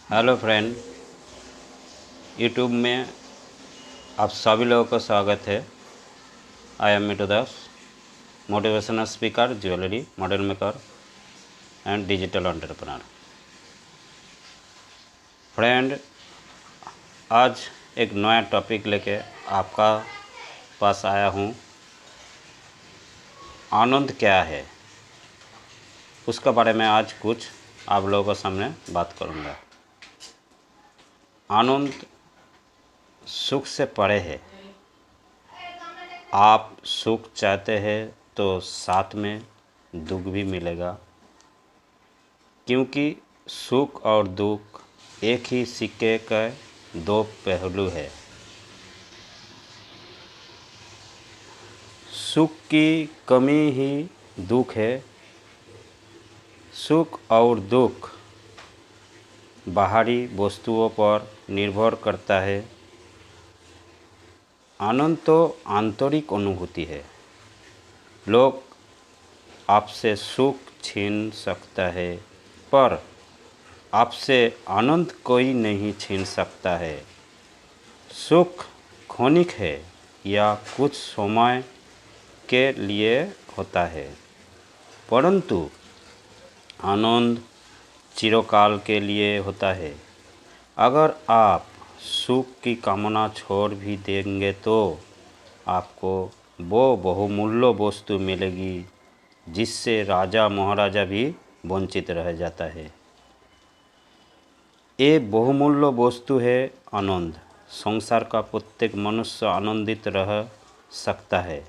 Hello friend, YouTube में आप सभी लोगों का स्वागत है। I am Mithu Das, motivational speaker, jewellery model maker and digital entrepreneur. Friend, आज एक नया टॉपिक लेके आपका पास आया हूँ। आनंद क्या है, उसके बारे में आज कुछ आप लोगों के सामने बात करूँगा। आनंद सुख से परे है। आप सुख चाहते हैं तो साथ में दुख भी मिलेगा, क्योंकि सुख और दुख एक ही सिक्के का दो पहलू है। सुख की कमी ही दुख है। सुख और दुख बाहरी वस्तुओं पर निर्भर करता है। आनंद तो आंतरिक अनुभूति है। लोग आपसे सुख छीन सकता है, पर आपसे आनंद कोई नहीं छीन सकता है। सुख क्षणिक है या कुछ समय के लिए होता है, परंतु आनंद चिरकाल के लिए होता है। अगर आप सुख की कामना छोड़ भी देंगे तो आपको वो बहुमूल्य वस्तु मिलेगी जिससे राजा महाराजा भी वंचित रह जाता है। ये बहुमूल्य वस्तु है आनंद। संसार का प्रत्येक मनुष्य आनंदित रह सकता है।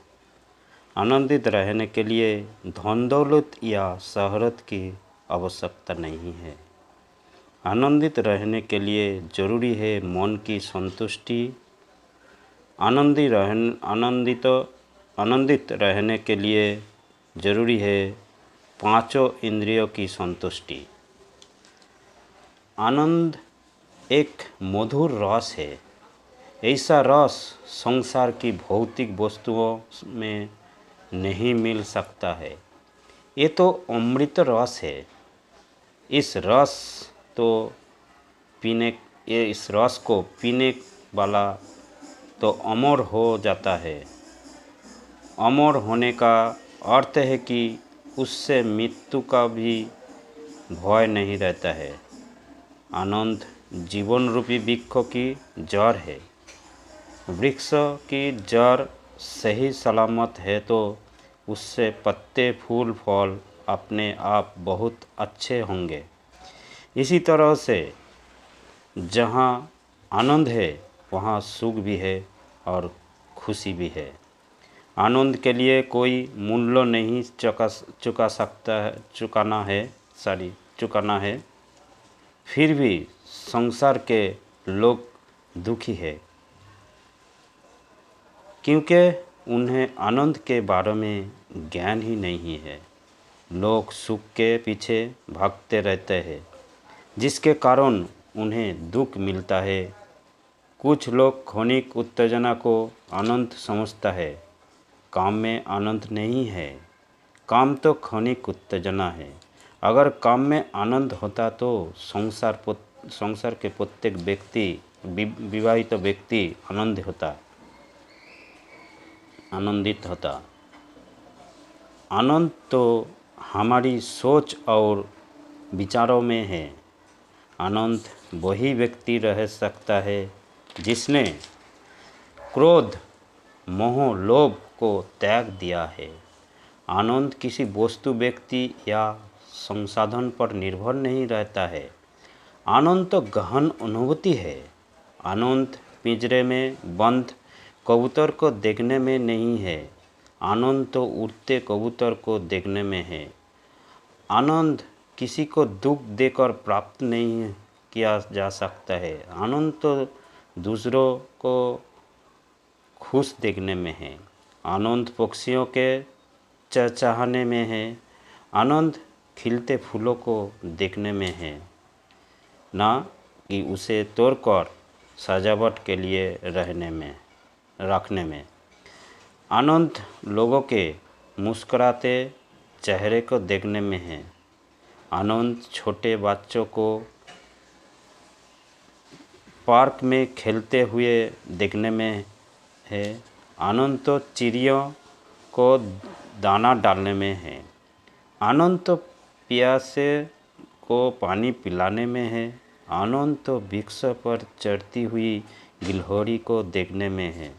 आनंदित रहने के लिए धन दौलत या शोहरत की आवश्यकता नहीं है। आनंदित रहने के लिए जरूरी है मन की संतुष्टि। आनंदित रहने के लिए जरूरी है पांचों इंद्रियों की संतुष्टि। आनंद एक मधुर रस है। ऐसा रस संसार की भौतिक वस्तुओं में नहीं मिल सकता है। ये तो अमृत रस है। इस रस को पीने वाला तो अमर हो जाता है। अमर होने का अर्थ है कि उससे मृत्यु का भी भय नहीं रहता है। आनंद जीवन रूपी वृक्ष की जड़ है। वृक्ष की जड़ सही सलामत है तो उससे पत्ते, फूल, फल अपने आप बहुत अच्छे होंगे। इसी तरह से जहाँ आनंद है वहाँ सुख भी है और खुशी भी है। आनंद के लिए कोई मूल्य नहीं चुकाना है। फिर भी संसार के लोग दुखी है, क्योंकि उन्हें आनंद के बारे में ज्ञान ही नहीं है। लोग सुख के पीछे भागते रहते हैं, जिसके कारण उन्हें दुख मिलता है। कुछ लोग क्षणिक उत्तेजना को आनंद समझता है। काम में आनंद नहीं है। काम तो क्षणिक उत्तेजना है। अगर काम में आनंद होता तो संसार के प्रत्येक व्यक्ति, विवाहित व्यक्ति आनंदित होता। आनंद तो हमारी सोच और विचारों में है। आनंद वही व्यक्ति रह सकता है जिसने क्रोध, मोह, लोभ को त्याग दिया है। आनंद किसी वस्तु, व्यक्ति या संसाधन पर निर्भर नहीं रहता है। आनंद तो गहन अनुभूति है। आनंद पिंजरे में बंद कबूतर को देखने में नहीं है। आनंद तो उड़ते कबूतर को देखने में है। आनंद किसी को दुख देकर प्राप्त नहीं किया जा सकता है। आनंद तो दूसरों को खुश देखने में है। आनंद पक्षियों के चहचहाने में है। आनंद खिलते फूलों को देखने में है, ना कि उसे तोड़कर सजावट के लिए रखने में। आनंद लोगों के मुस्कुराते चेहरे को देखने में है। आनंद छोटे बच्चों को पार्क में खेलते हुए देखने में है। आनंद तो चिड़ियों को दाना डालने में है। आनंद तो प्यासे को पानी पिलाने में है। आनंद तो वृक्ष पर चढ़ती हुई गिलहरी को देखने में है।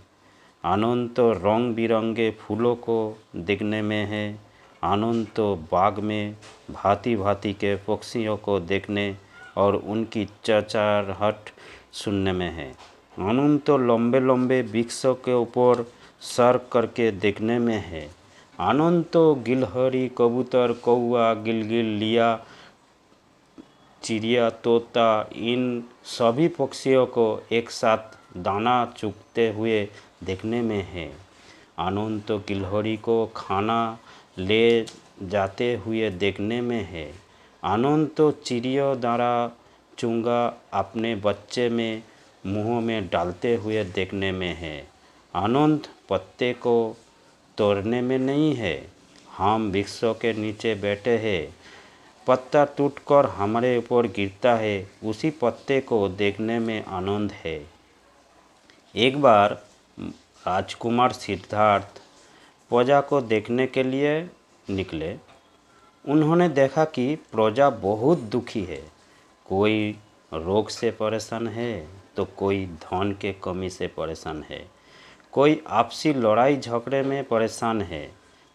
आनंद तो रंग बिरंगे फूलों को देखने में है। आनंद तो बाग में भांति भांति के पक्षियों को देखने और उनकी चहचहाहट सुनने में है। आनंद तो लंबे लंबे वृक्षों के ऊपर सर करके देखने में है। आनंद तो गिलहरी, कबूतर, कौआ, गिलगिल, लिया, चिड़िया, तोता, इन सभी पक्षियों को एक साथ दाना चुगते हुए देखने में है। आनंद तो गिलहरी को खाना ले जाते हुए देखने में है। आनंद तो चिड़ियों द्वारा चुंगा अपने बच्चे में मुंह में डालते हुए देखने में है। आनंद पत्ते को तोड़ने में नहीं है। हम वृक्षों के नीचे बैठे हैं, पत्ता टूटकर हमारे ऊपर गिरता है, उसी पत्ते को देखने में आनंद है। एक बार राजकुमार सिद्धार्थ प्रजा को देखने के लिए निकले। उन्होंने देखा कि प्रजा बहुत दुखी है। कोई रोग से परेशान है तो कोई धन के कमी से परेशान है, कोई आपसी लड़ाई झगड़े में परेशान है।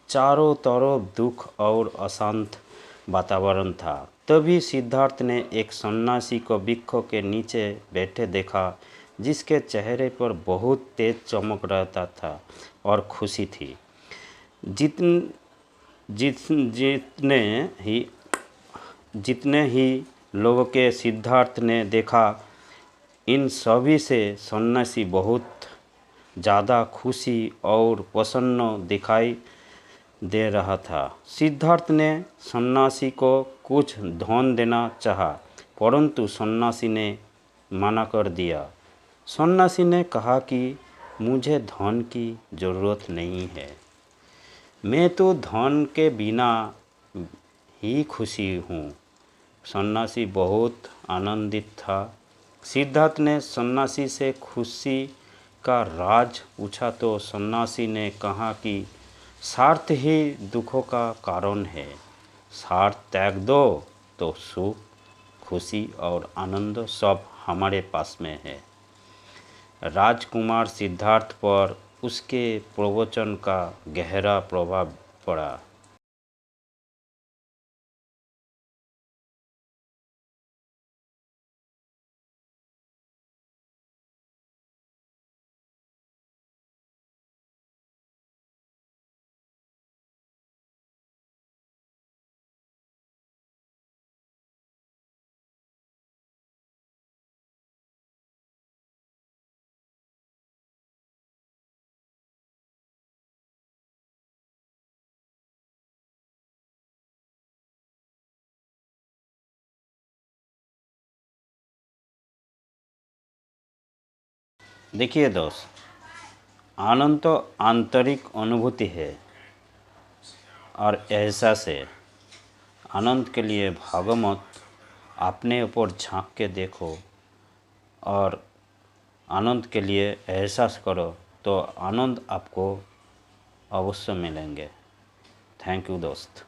चारों तरफ दुख और अशांत वातावरण था। तभी सिद्धार्थ ने एक सन्यासी को वृक्ष के नीचे बैठे देखा, जिसके चेहरे पर बहुत तेज चमक रहता था और खुशी थी। जितने ही लोगों के सिद्धार्थ ने देखा, इन सभी से सन्यासी बहुत ज़्यादा खुशी और प्रसन्न दिखाई दे रहा था। सिद्धार्थ ने सन्यासी को कुछ धन देना चाहा, परंतु सन्यासी ने मना कर दिया। सन्यासी ने कहा कि मुझे धन की ज़रूरत नहीं है, मैं तो धन के बिना ही खुशी हूँ। सन्यासी बहुत आनंदित था। सिद्धार्थ ने सन्यासी से खुशी का राज पूछा तो सन्यासी ने कहा कि स्वार्थ ही दुखों का कारण है। स्वार्थ त्याग दो तो सुख, खुशी और आनंद सब हमारे पास में है। राजकुमार सिद्धार्थ पर उसके प्रवचन का गहरा प्रभाव पड़ा। देखिए दोस्त, आनंद तो आंतरिक अनुभूति है और एहसास है। आनंद के लिए भागो मत, अपने ऊपर झांक के देखो और आनंद के लिए एहसास करो, तो आनंद आपको अवश्य मिलेंगे। थैंक यू दोस्त।